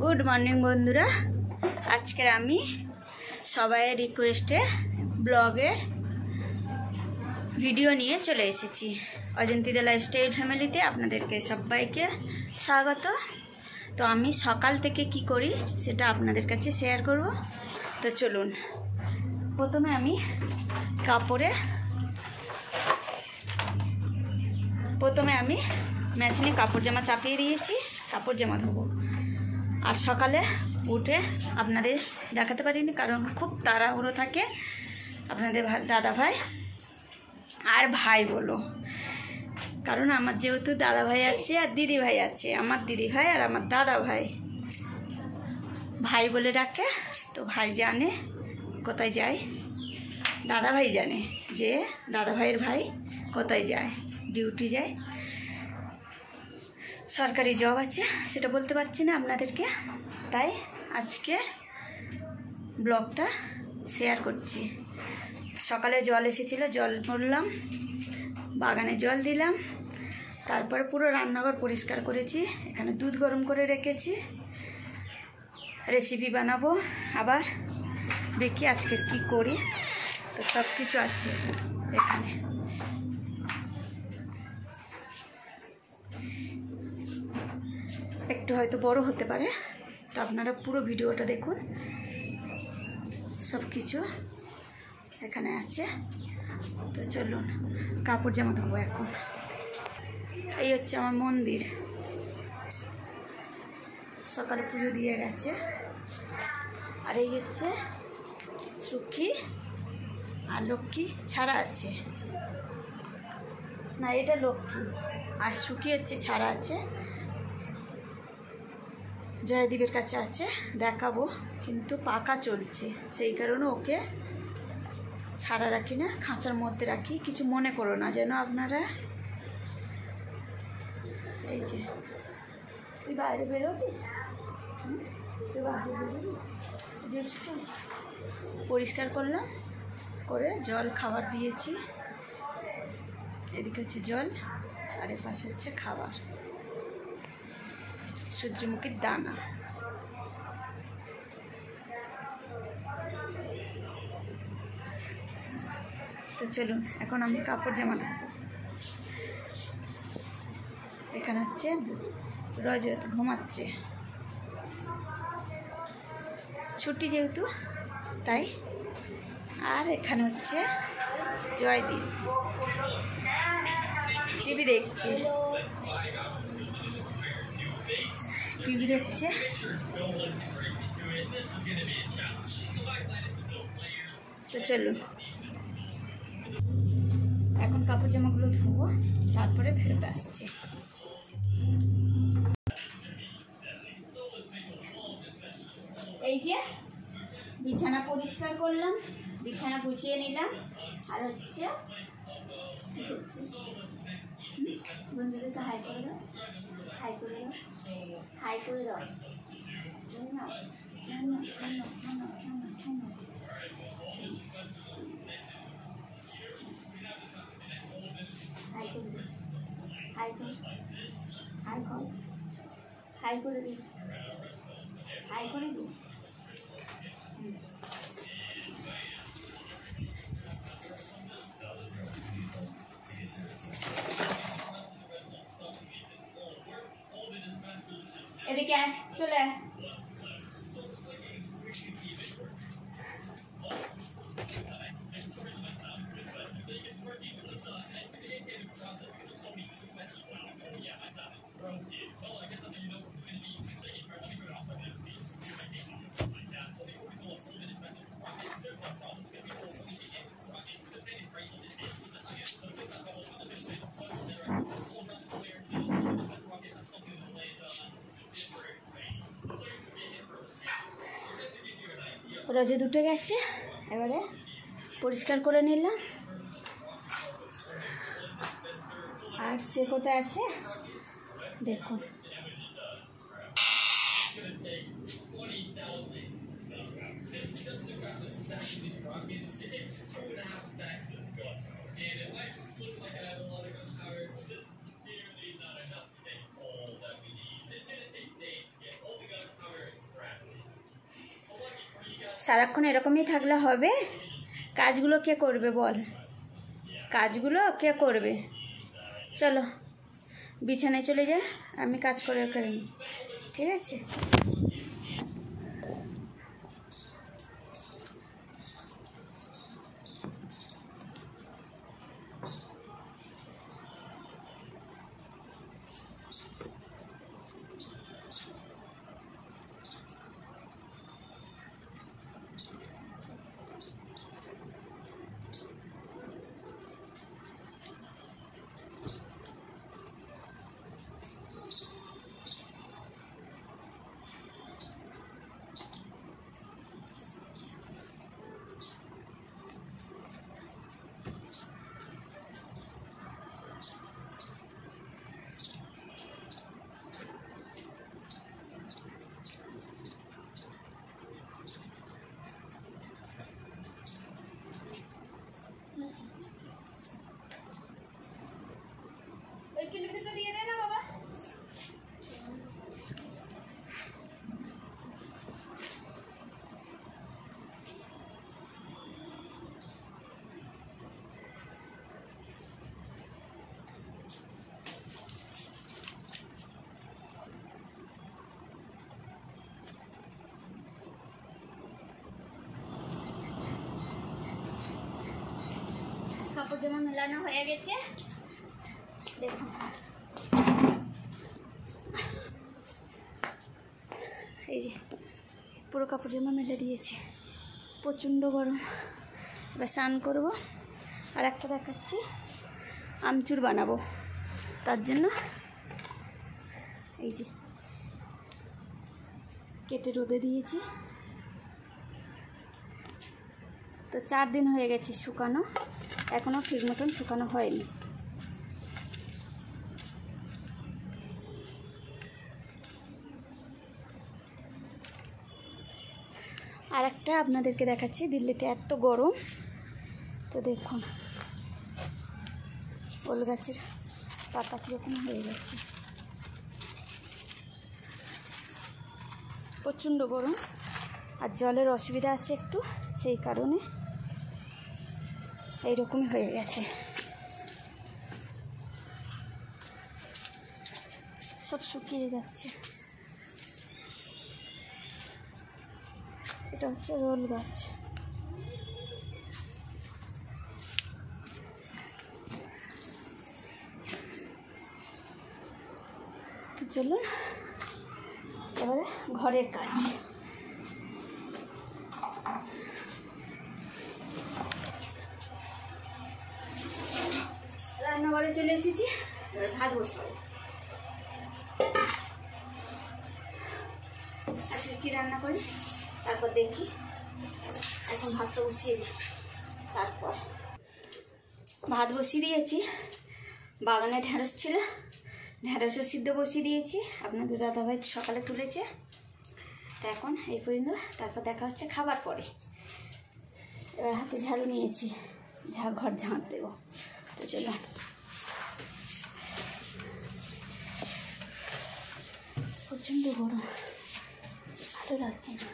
Good morning बंधुरा आजकेर आमी सबाई रिक्वेस्टे ब्लगर भिडियो निये चले एसेछि अजंतीदा लाइफस्टाइल फैमिलीते आपनादेरके सबाइके स्वागत। तो आमी सकाल थेके कि करी सेटा आपनादेर काछे शेयर करब। तो चलुन प्रथमे आमी कापड़े मेशिने कापड़ जामा चापिए दिएछि, कापड़ जामा धोबो। और सकाले उठे आपनादेर देखाते पारिनि कारण खूब ताड़ाहुड़ो थाके आपनादेर दादा भाई और भाई बोलो कारण आमार जेहेतु दादा भाई आछे और दिदी भाई आछे, आमार दिदी भाई और आमार दादा भाई भाई बोले डाके। तो भाई जाने कोथाय जाए, दादा भाई जाने जे दादा भाईर भाई कोथाय जाए, डिউটি जाए, सरकारी जब आछे सेटा बोलते पारछि ना आपनादेरके, ताई आजके ब्लगटा शेयर करछि। सकाले जल एसेछिलो, जल भरलाम, बागाने जल दिलाम, तारपर पुरो रान्नाघर परिष्कार करेछि, एखाने दूध गरम करे रेखेछि, रेसिपि बानाबो आबार देखि आजके कि करी। तो सबकिछु आछे एखाने। একটু হয়তো বড় হতে পারে, তো আপনারা পুরো ভিডিওটা দেখুন, সব কিছু এখানে আছে। তো চলুন কাপড় জামা ধোবো এখন। এই হচ্ছে আমার মন্দির, সকালে পুজো দিয়ে গেছে। আর এই হচ্ছে সুখী আর লক্ষ্মী ছাড়া আছে, না এটা লক্ষ্মী আর সুখী হচ্ছে ছাড়া আছে। জয়দীপের কাছে আছে, দেখাবো কিন্তু পাকা চলছে সেই কারণে ওকে ছাড়া রাখি না, খাঁচার মধ্যে রাখি। কিছু মনে করো না যেন আপনারা। এই যে তুই বাইরে বেরোবি, তুই বাইরে বেরোবি, পরিষ্কার করলাম করে জল খাবার দিয়েছি। এদিকে হচ্ছে জল আর এর পাশে হচ্ছে খাবার, সূর্যমুখীর দানা। তো চলুন এখন আমি কাপড় জামা ধোবো। এখানে হচ্ছে রজত ঘুমাচ্ছে, ছুটি যেহেতু তাই। আর এখানে হচ্ছে জয়দীপ টিভি দেখছে, টিভি দেখছে। তো চলুন এখন কাপড় জামাগুলো ধোবো, তারপরে ফেরত আসছে। এই যে বিছানা পরিষ্কার করলাম, বিছানা গুছিয়ে নিলাম। আর হচ্ছে বন্ধুদেরকে হাই করে দাও, হাই করে দাও, হাই করে দাও। হাই করে দিই, হাই করে দিই। এদিকে আয়, চলে আয়। রজত উঠে গেছে, এবারে পরিষ্কার করে নিলাম। আর সে কোথায় আছে দেখুন। সারাক্ষণ এরকমই থাকলে হবে? কাজগুলো কে করবে বল? কাজগুলো কে করবে? চলো বিছানায় চলে যা, আমি কাজ করে নিই, ঠিক আছে? কিলো দুটো দিয়ে দে না বাবা। কাপড় জামা মেলানো হয়ে গেছে, দেখুন। এই যে পুরো কাপড় জামা মেলে দিয়েছে, প্রচণ্ড গরম। এবার স্নান করবো। আর একটা দেখাচ্ছি, আমচুর বানাবো, তার জন্য এই যে কেটে রোদে দিয়েছি। তো 4 দিন হয়ে গেছে শুকানো, এখনও ঠিক মতন শুকানো হয়নি। আর একটা আপনাদেরকে দেখাচ্ছি, দিল্লিতে এত গরম, তো দেখুন ওল গাছের পাতা কীরকম হয়ে যাচ্ছে, প্রচণ্ড গরম। আর জলের অসুবিধা আছে একটু, সেই কারণে এইরকমই হয়ে গেছে, সব শুকিয়ে যাচ্ছে। এটা হচ্ছে রোল গাছ। চলুন এবারে ঘরের কাজ। রান্নাঘরে চলে এসেছি, এবার ভাত বসাবো। আজকে কি রান্না করি তারপর দেখি। এখন ভাতটা বসিয়ে দিই, তারপর ভাত বসিয়ে দিয়েছি। বাগানে ঢ্যাঁড়স ছিল, ঢ্যাঁড়সও সিদ্ধ বসিয়ে দিয়েছি। আপনাদের দাদাভাই সকালে তুলেছে, তা এখন এই পর্যন্ত, তারপর দেখা হচ্ছে খাবার পরে। এবার হাতে ঝাড়ু নিয়েছি, ঘর ঝাঁট দেবো। তো চলো, প্রচণ্ড গরম, ভালো লাগছে না।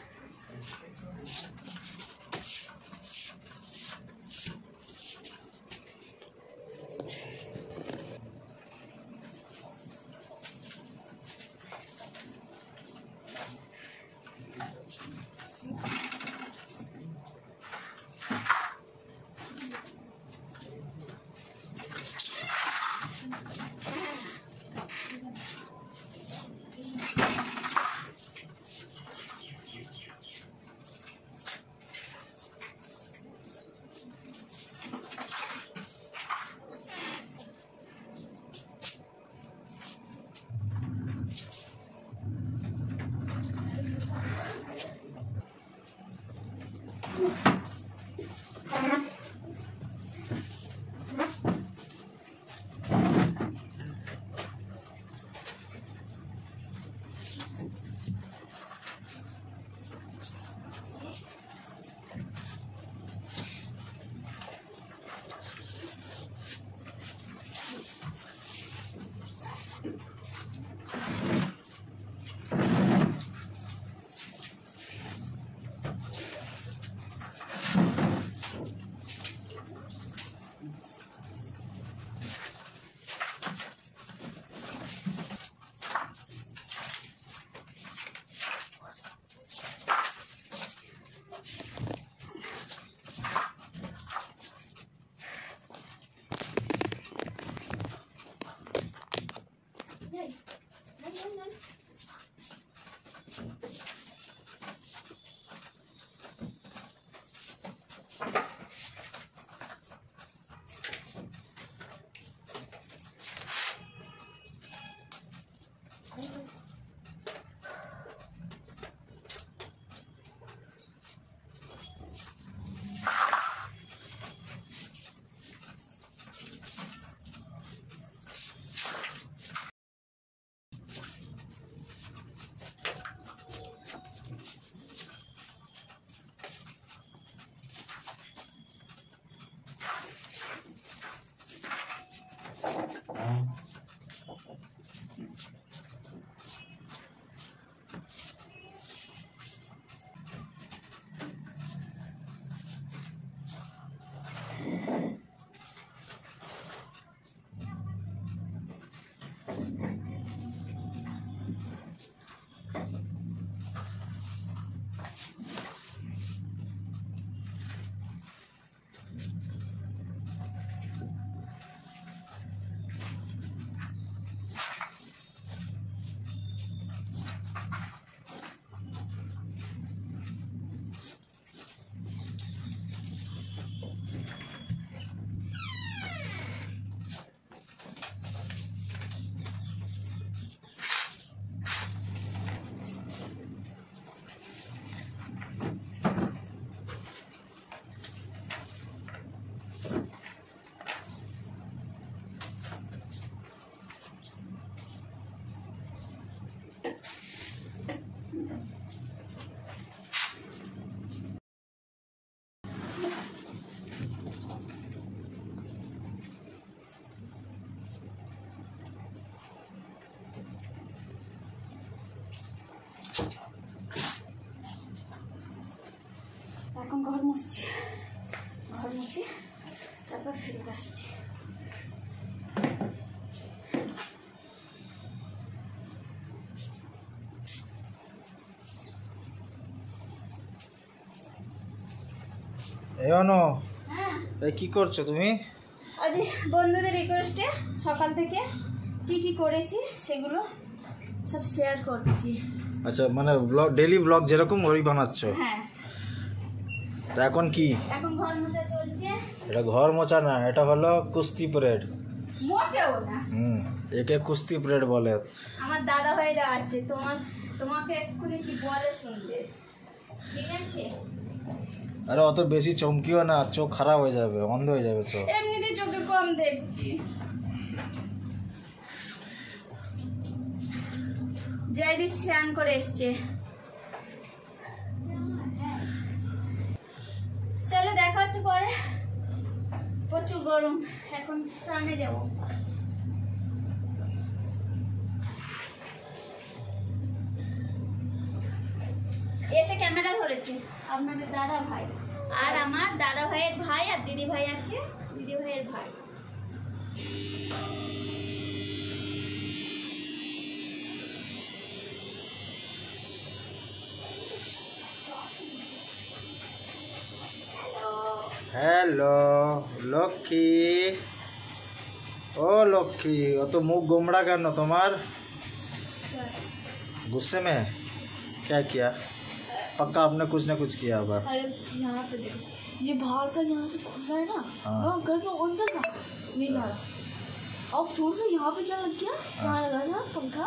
এখন ঘর মুছছি, ঘর মুছি তারপর ফেরত আসছি। হ্যাঁ, কি করছো তুমি? আজ বন্ধুদের রিকোয়েস্টে সকাল থেকে কি কি করেছি সেগুলো সব শেয়ার করছি। আচ্ছা, মানে ব্লগ, ডেইলি ব্লগ যেরকম ওই বানাচ্ছো? হ্যাঁ। তা এখন কি? এখন ঘর মোছা চলছে। এটা ঘর মোছা না, এটা হলো কুস্তি পরেড। মোটেও না। একে কুস্তি পরেড বলে। আমার দাদা ভাইরা আছে, তোমাকে এক্ষুনি কি বলে শুনবে, ঠিক আছে? আরে অত বেশি চমকিও না, চোখ খারাপ হয়ে যাবে, অন্ধ হয়ে যাবে চোখ। এমনিতে চোখে কম দেখছি। জয়দীপ স্নান করে এসছে। চলো দেখা হচ্ছে পরে। প্রচুর গরম, এখন স্নানে যাবো। এসে ক্যামেরা ধরেছে আপনাদের দাদা ভাই, আর আমার দাদা ভাইয়ের ভাই আর দিদি ভাই আছে, দিদি ভাইয়ের ভাই। हेलो लक्ष्मी। ओ लक्ष्मी, वो तो मुंह गुमड़ा करना तुम्हार गुस्से में क्या किया? पक्का आपने कुछ ना कुछ किया होगा। अरे यहाँ पे देखो, ये बाहर का यहाँ से खुल रहा है ना, घर में अंदर था नहीं जा रहा। अब थोड़ा सा यहाँ पे क्या लग गया, जहाँ लगा था पंखा,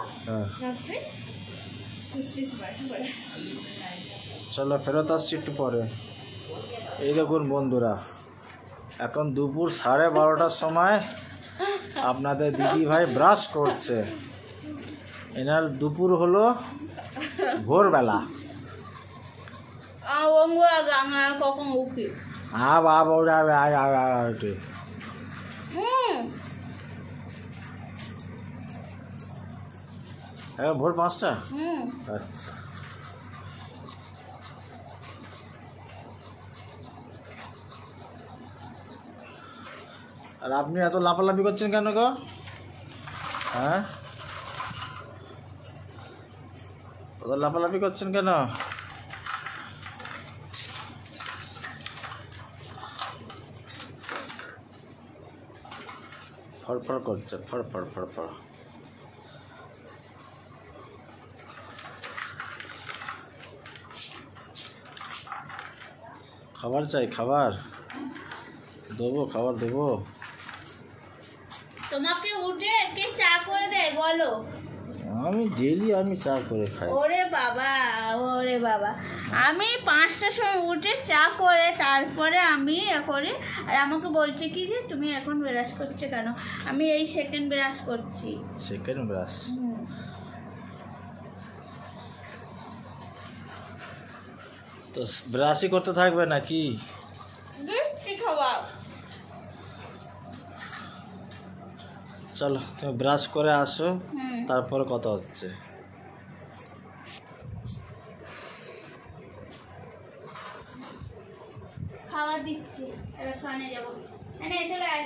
यहाँ पे गुस्से से बैठा पड़ा। চলো ফেরত আসছি একটু পরে। এই দেখুন বন্ধুরা, এখন দুপুর 12:30টার সময় আপনাদের দিদি ভাই ব্রাশ করছে। এনার দুপুর হলো ভোরবেলা। কখন উঠি ভোর 5টা। আচ্ছা, আর আপনি এত লাফালাফি করছেন কেন গো? হ্যাঁ, অত লাফালাফি করছেন কেন? ফড়ফড় করছে, ফড়ফড় ফড়ফড়। খাবার চাই, খাবার দেবো, খাবার দেবো। তোমাকে উঠে কে চা করে দেয় বলো? আমি ডেইলি চা করে খাই। ওরে বাবা, ওরে বাবা, আমি 5টার সময় উঠে চা করে তারপরে আমি করি, আর আমাকে বলছে কি যে তুমি এখন ব্রাশ করছো কেন? আমি এই সেকেন্ড ব্রাশ করছি। Second brush? তো ব্রাশই করতে থাকবে নাকি? কি খাবার? চলো তুমি ব্রাশ করে আসো, তারপরে কথা হচ্ছে। খাবার দিচ্ছি, এবার সামনে যাবো। এনে চলে আয়,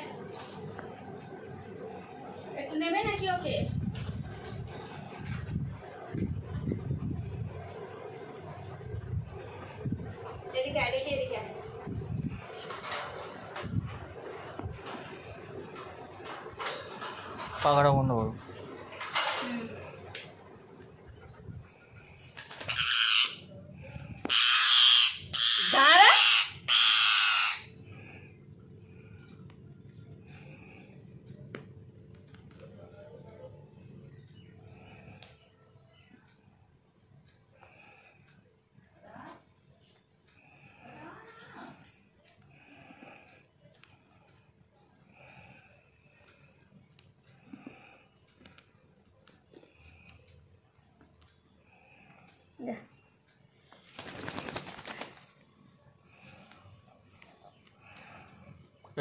একটু নেবে নাকি ওকে? এদিকে আয়, এদিকে আয়। পাখাটা বন্ধ করো। দাঁড়া,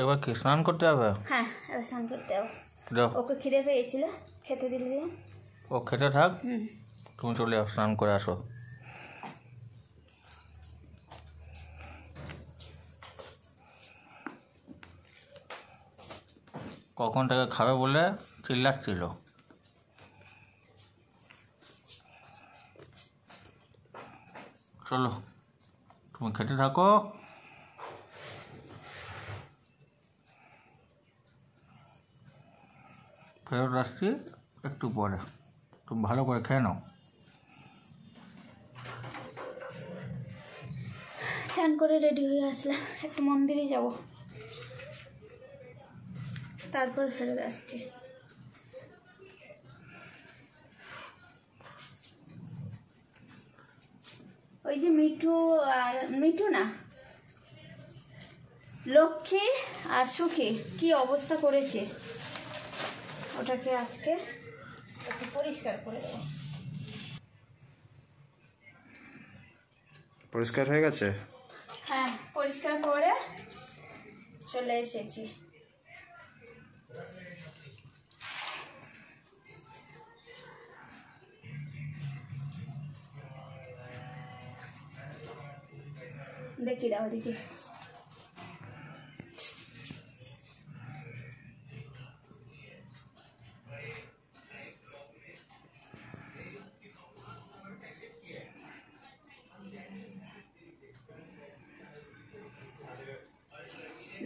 এবার কি স্নান করতে হবে? হ্যাঁ, এবার স্নান করতে হবে। যাও, ওকে খিদে পেয়েছিল, খেতে দিলে দিয়ে। ও খেতে থাক, তুমি চলে যাও, স্নান করে আসো। কখন থেকে খাবে বলে চিল্লাচ্ছিল। চলো তুমি খেতে থাকো। ফেরত আসছি একটু পরে, তুমি ভালো করে খেয়ে নাও। চান করে রেডি হয়ে আসলাম, একটু মন্দিরে যাব, তারপর ফেরত আসছি। ওই যে মিঠু আর মিঠু না, লক্ষ্মী আর সুখী কি অবস্থা করেছে, ওটাকে আজকে একটু পরিষ্কার করে দেবো। পরিষ্কার হয়ে গেছে? হ্যাঁ, পরিষ্কার করে চলে এসেছি। দেখি দাও দেখি।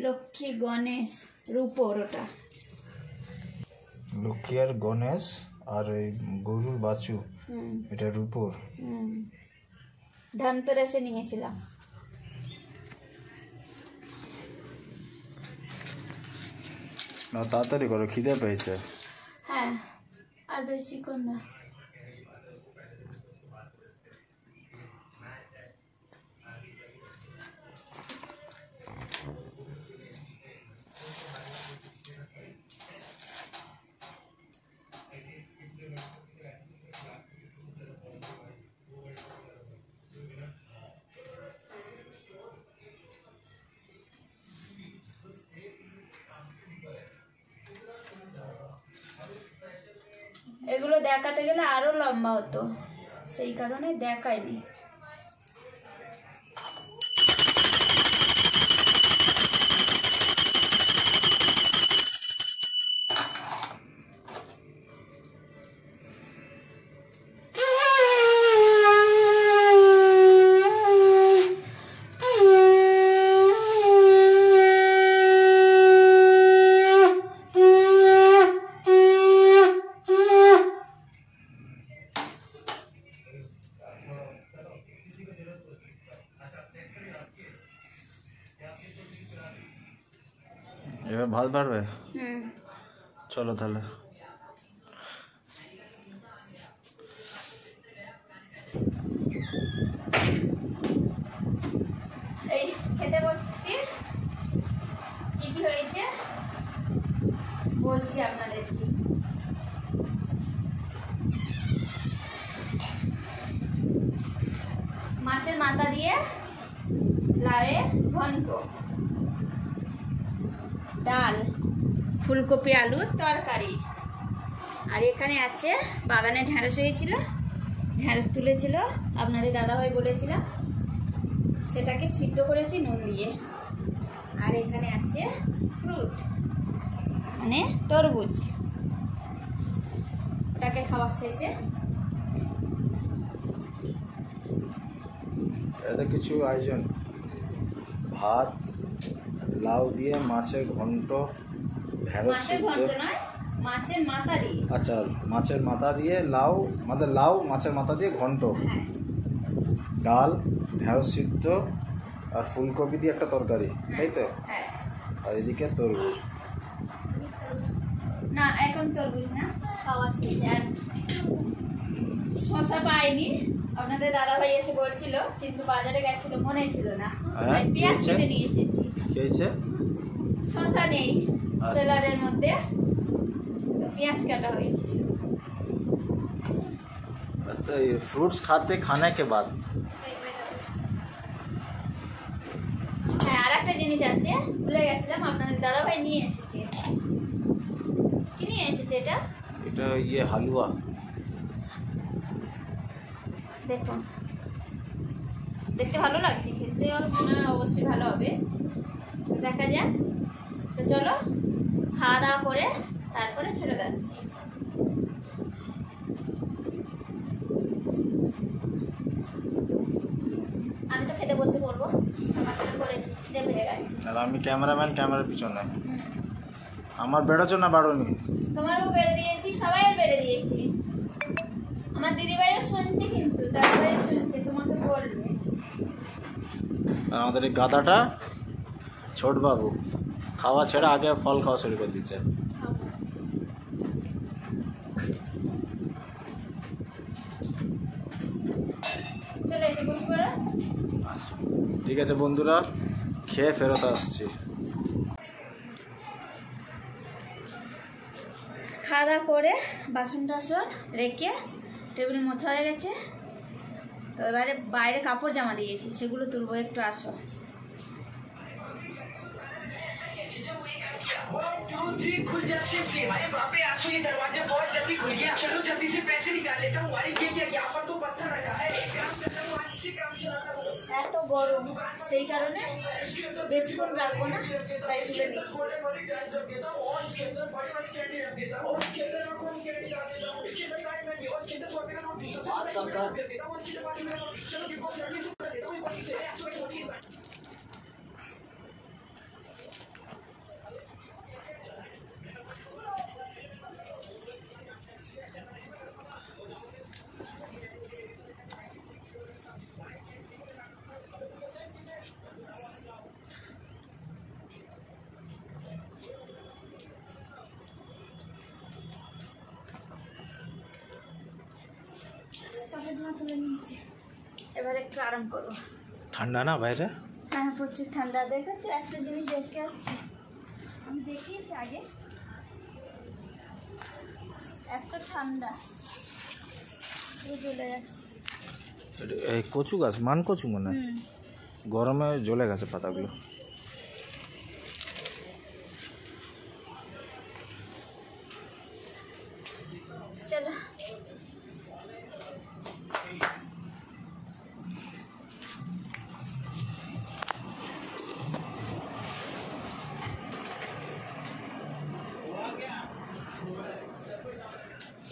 লক্ষ্মী গণেশ রূপোর, ওটা লক্ষ্মী আর গণেশ আর এই গরুর বাছু, এটা রূপোর। ধনতেরাসে নিয়েছিলাম। না তাড়াতাড়ি করো, খিদে পেয়েছে। হ্যাঁ, আর বেশিক্ষণ না। এগুলো দেখাতে গেলে আরো লম্বা হতো, সেই কারণে দেখায়নি। এবার ভাত বাড়বে? চলো তাহলে। এই খেতে বসছি, কি কি হয়েছে বলছি আপনাদেরকে। মাছের মাথা দিয়ে লাউয়ের ঘন্ট, ডাল, ফুলকপি আলুর তরকারি, আর এখানে আছে বাগানে ঢ্যাঁড়স হয়েছিল, ঢ্যাঁড়স তুলেছিল আপনাদের দাদাভাই বলেছিলাম, সেটাকে সিদ্ধ করেছি নুন দিয়ে। আর এখানে আছে ফ্রুট মানে তরমুজ, ওটাকে খাওয়ার শেষে। এত কিছু আয়োজন, ভাত, লাউ দিয়ে মাছের ঘন্ট, ঢেঁড়স মাছের সিদ্ধ। ঘন্ট নয়, মাছের মাথা দিয়ে। আচ্ছা, মাছের মাথা দিয়ে লাউ, মাছের মাথা দিয়ে ঘন্ট, হ্যাঁ, ডাল, ঢেঁড়স সিদ্ধ আর ফুলকপি দিয়ে একটা তরকারি, তাই তো? হ্যাঁ। আর এদিকে তরমুজ। না এখন তরমুজ না, খাওয়া শেষ। আর শশা পাইনি, আপনাদের দাদাভাই এসে বলছিল, কিন্তু বাজারে গেছিল মনে ছিল না, হ্যাঁ, তাই পেঁয়াজ কি হয়েছে? কেটে নিয়ে এসেছি। কি হয়েছে? শশা নেই আচ্ছা। সেলারের মধ্যে, তো পেঁয়াজ কাটা হয়েছে শুধু। तो ये फ्रूट्स खाने के बाद হ্যাঁ, আর একটা জিনিস আছে ভুলে গেছিলাম, আপনাদের দাদাভাই নিয়ে এসেছে। কি নিয়ে এসেছে এটা? এটা ये হালুয়া। দেখুন, দেখতে ভালো লাগছে, খেতে অবশ্যই ভালো হবে, তো দেখা যাক। তো চলো খাওয়া দাওয়া করে তারপরে ফেরত আসছি। আমি তো খেতে বসে পড়বো, সকাল থেকে করেছি, খিদে পেয়ে গেছে। আর আমি ক্যামেরাম্যান, ক্যামেরার পিছনে। আমার বেড়েছো না বাড়ুনি? তোমারও বেড়ে দিয়েছি, সবাইয়ের বেড়ে দিয়েছি। আমার দিদিভাইও শুনছে, কিন্তু দাদাভাইও শুনছে, তোমাকে বলবে। আর আমাদের এই গাদাটা ছোট বাবু খাওয়া ছেড়ে আগে ফল খাওয়া শুরু করে দিচ্ছে। চলে এসে বসে পড়ো। ঠিক আছে বন্ধুরা, খেয়ে ফেরত আসছি। খাওয়া দাওয়া করে বাসন টাসন রেখে টেবিল মোছা হয়ে গেছে। তো এবারে বাইরে কাপড় জামা দিয়েছি, সেগুলো তুলবো, একটু আসো। खुल जा सिम सिम, अरे वहाँ पे आंसू, ये दरवाजा बहुत जल्दी खुल गया। चलो जल्दी से पैसे निकाल लेता हूँ। अरे ये यहाँ पर तो पत्थर रखा है, काम करता हूँ, आज इसे काम चलाता हूँ। এত গরম, সেই কারণে বেশিক্ষণ রাখবো না, তাই তুলে নিচ্ছি। কাপড় জামা তুলে নিয়েছি, এবার একটু আরাম করবো। ঠান্ডা না বাইরে? হ্যাঁ প্রচুর ঠান্ডা। দেখেছো, একটা জিনিস দেখে আসছি, আমি দেখিয়েছি আগে, এত ঠান্ডা পুরো জ্বলে গেছে। এই কচু গাছ, মান কচু মনে হয়, গরমে জ্বলে গেছে পাতাগুলো। চলো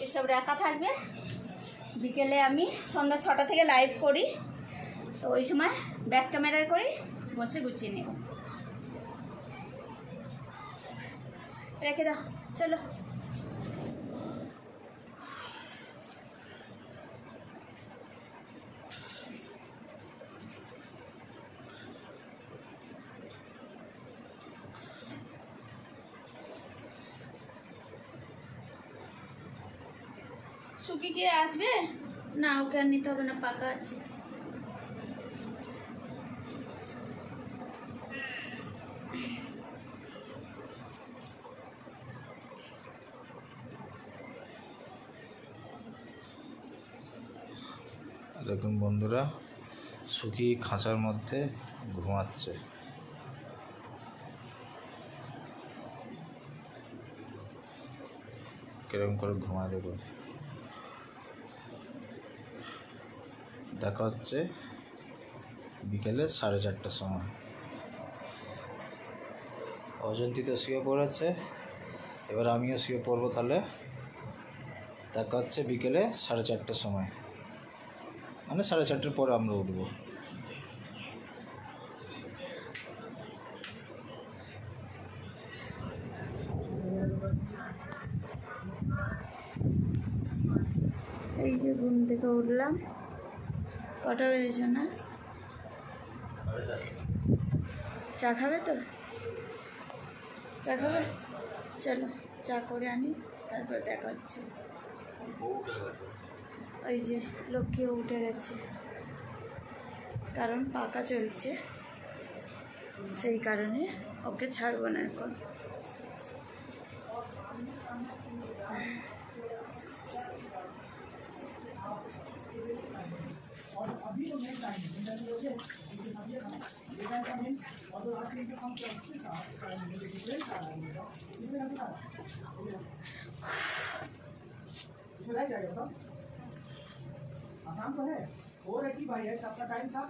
এসব রাখা থাকবে। বিকেলে আমি সন্ধ্যা 6টা থেকে লাইভ করি, তো ওই সময় ব্যাক ক্যামেরায় করি, বসে গুছিয়ে নেব। রেখে দাও, চলো। সুকি কে আসবে না? ওকে আর নিতে হবে না, পাকা আছে। দেখুন বন্ধুরা, সুখী খাঁচার মধ্যে ঘুমাচ্ছে। কিরকম করে ঘুমায় দেখুন। দেখা হচ্ছে বিকেলে 4:30টার সময়। অজন্তি তো শুয়ে পড়েছে, এবার আমিও শুয়ে পড়বো। তাহলে দেখা হচ্ছে বিকেলে 4:30টার সময়, মানে 4:30টার পরে আমরা উঠবো। এই যে ঘুম থেকে উঠলাম, কটা বেজেছে না? চা খাবে তো? চা খাবে? চলো চা করে আনি, তারপর দেখা হচ্ছে। ওই যে লক্ষ্মীও উঠে গেছে, কারণ পাকা চলছে, সেই কারণে ওকে ছাড়বো না এখন। आसान तो है, 485 आपका टाइम था।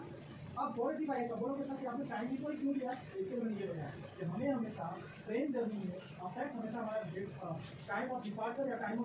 अब क्वालिटी का कपड़ों के साथ आपने टाइम को क्यों लिया, इसके लिए ये बताया कि हमें हमेशा ट्रेन जर्नी में अफेक्ट हमेशा हमारा टाइम ऑफ डिपार्चर या टाइम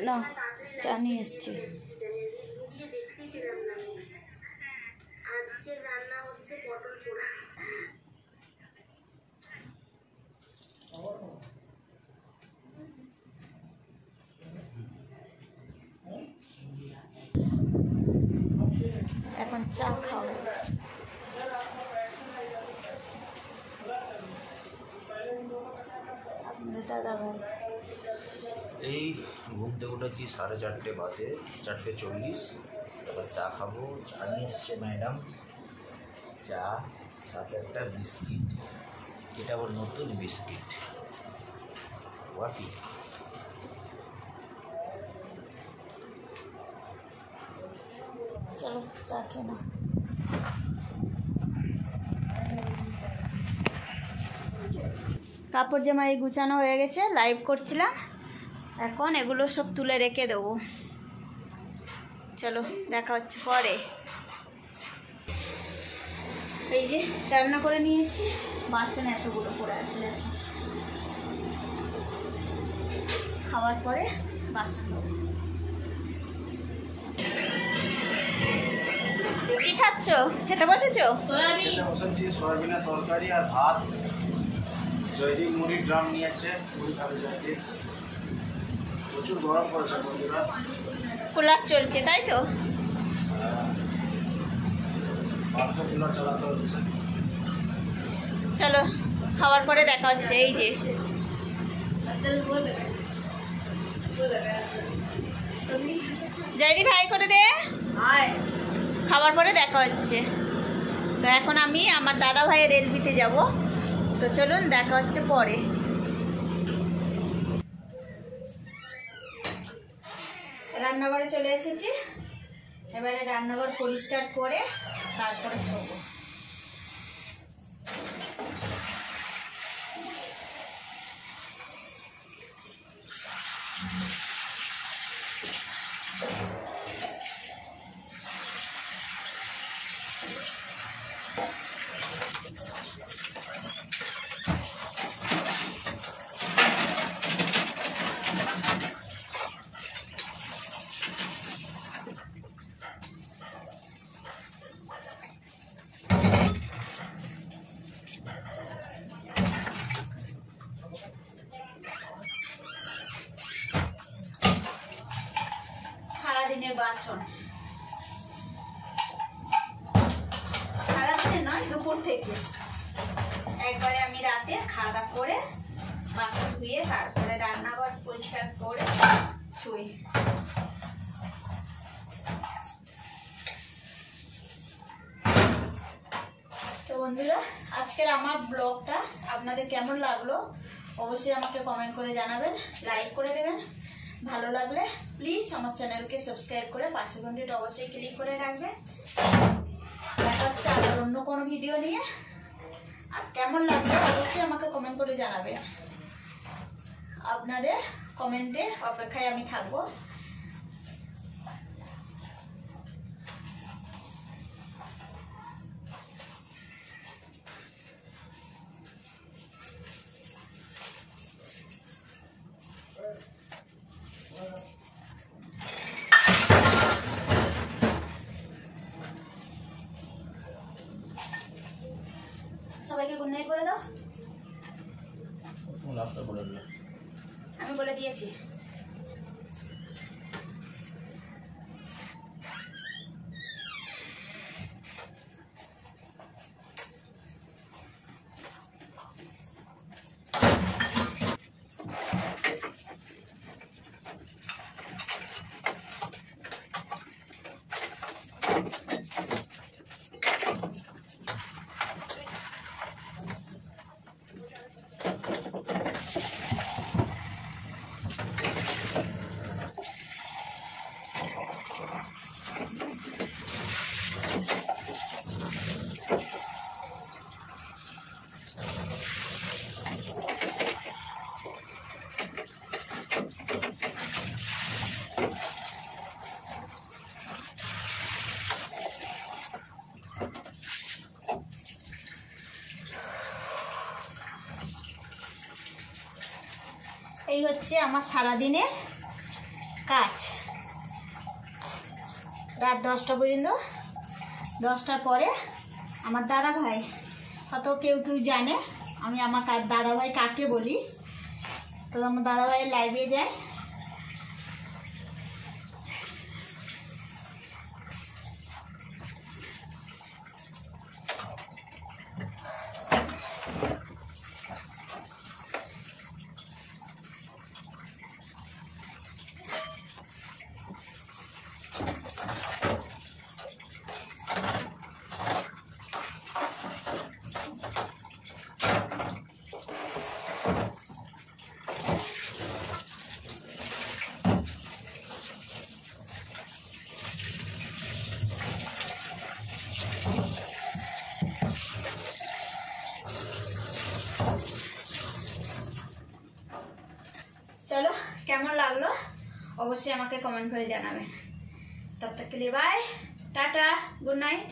না চা নিয়ে এসছি। আজকে রান্না হচ্ছে পটল পোড়া। এখন চা খাও। আপনাদের দাদা ভাই এই ঘুম থেকে উঠেছি 4:30 বাজে, 4:40। এবার চা খাবো। চা নিয়ে এসছে ম্যাডাম, চা সাথে একটা বিস্কিট। এটা আবার নতুন বিস্কিট, ওয়াফি। চলো চা খেয়ে নাও। কাপড় জামা এই গুছানো হয়ে গেছে, লাইভ করছিলাম, এখন এগুলো সব তুলে রেখে দেবো। চলো দেখা হচ্ছে পরে। এই যে রান্না করে নিয়েছি, বাসন এতগুলো পড়ে আছে দেখো, খাওয়ার পরে বাসন দেবো। কি খাচ্ছ? খেতে বসেছো? বসেছি সয়াবিনের তরকারি আর ভাত। জয়দীপ মুড়ির ড্রাম নিয়েছে, মুড়ি খাবে জয়দীপ। প্রচুর গরম পড়েছে বন্ধুরা, কুলার চলছে তাই তো? পাঁচটা কুলার চালাতে হচ্ছে। চলো খাওয়ার পরে দেখা হচ্ছে। এই যে জয়দীপ হাই করে দে। খাওয়ার পরে দেখা হচ্ছে। তো এখন আমি আমার দাদা ভাইয়ের এলবিতে যাব, তো চলুন দেখা হচ্ছে পরে। রান্নাঘরে চলে এসেছি, এবারে রান্নাঘর পরিষ্কার করে তারপরে শোবো। সারাদিনের বাসন, সারাদিনের নয় দুপুর থেকে একবারে আমি রাতে খাওয়া দাওয়া করে বাসন ধুয়ে তারপরে রান্নাঘর পরিষ্কার করে শুই। তো বন্ধুরা আজকের আমার ব্লগটা আপনাদের কেমন লাগলো অবশ্যই আমাকে কমেন্ট করে জানাবেন, লাইক করে দেবেন। ভালো লাগলে প্লিজ আমার চ্যানেলকে সাবস্ক্রাইব করে পাশের ঘন্টিটা অবশ্যই ক্লিক করে রাখবেন। দেখা হচ্ছে আবার অন্য কোনো ভিডিও নিয়ে। আর কেমন লাগলো অবশ্যই আমাকে কমেন্ট করে জানাবেন। আপনাদের কমেন্টের অপেক্ষায় আমি থাকবো। সবাইকে গুড নাইট বলে দাও। আমি বলে দিয়েছি। এই হচ্ছে আমার সারাদিনের কাজ। রাত 10টা পর্যন্ত। 10টার পরে আমার দাদা ভাই, হয়তো কেউ কেউ জানে আমি আমার দাদা ভাই কাকে বলি, তো আমার দাদা ভাইয়ের লাইভে যায়। चलो केमन लागलो अवश्य আমাকে কমেন্ট করে জানাবেন। तब तक के लिए बाय, टाटा, गुड नाइट।